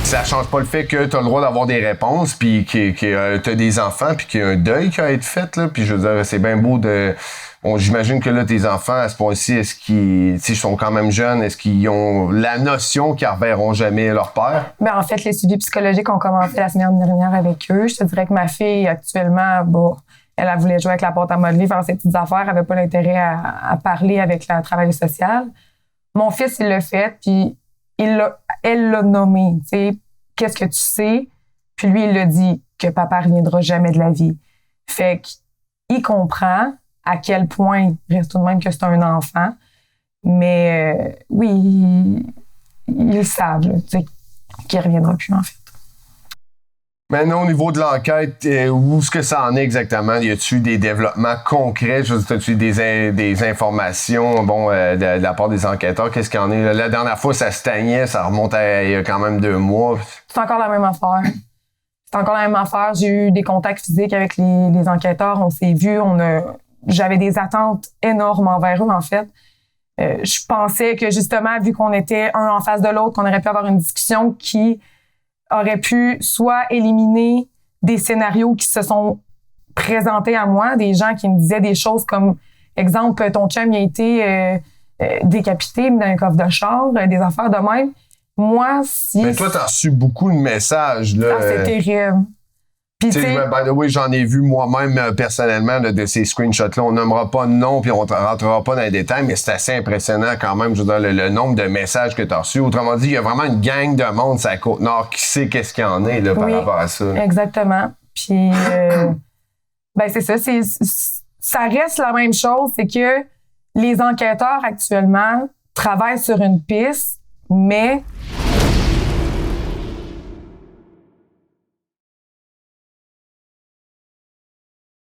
ça change pas le fait que tu as le droit d'avoir des réponses, puis que tu as des enfants, puis qu'il y a un deuil qui a été fait, là. Puis je veux dire, c'est bien beau de... Bon, j'imagine que là, tes enfants, à ce point-ci, est-ce qu'ils sont quand même jeunes? Est-ce qu'ils ont la notion qu'ils ne reverront jamais leur père? Ben, en fait, les suivis psychologiques ont commencé la semaine dernière avec eux. Je te dirais que ma fille, actuellement, bon, elle voulait jouer avec la pâte à modeler, faire ses petites affaires, elle n'avait pas l'intérêt à parler avec le travail social. Mon fils, il l'a fait, puis elle l'a nommé. Tu sais, qu'est-ce que tu sais? Puis lui, il l'a dit que papa ne reviendra jamais de la vie. Fait qu'il comprend à quel point il reste tout de même que c'est un enfant. Mais oui, ils savent là, qu'il ne reviendra plus, en fait. Maintenant, au niveau de l'enquête, où est-ce que ça en est exactement? Y a-tu des développements concrets? As-tu des informations de la part des enquêteurs? Qu'est-ce qu'il y en est? La dernière fois, ça stagnait, ça remonte à il y a quand même 2 mois. C'est encore la même affaire. J'ai eu des contacts physiques avec les enquêteurs. On s'est vus. J'avais des attentes énormes envers eux, en fait. Je pensais que, justement, vu qu'on était un en face de l'autre, qu'on aurait pu avoir une discussion qui aurait pu soit éliminer des scénarios qui se sont présentés à moi, des gens qui me disaient des choses comme, exemple, ton chum il a été décapité dans un coffre de char, des affaires de même. Moi, si... Mais toi, t'as reçu beaucoup de messages, là. Ah, c'est terrible. Tu sais, by the way, j'en ai vu moi-même personnellement là, de ces screenshots-là. On nommera pas de nom puis on ne rentrera pas dans les détails, mais c'est assez impressionnant quand même, je veux dire, le nombre de messages que tu as reçus. Autrement dit, il y a vraiment une gang de monde sur la Côte-Nord qui sait qu'est-ce qu'il y en est là, par rapport à ça. Exactement. Puis, c'est ça. Ça reste la même chose, c'est que les enquêteurs actuellement travaillent sur une piste, mais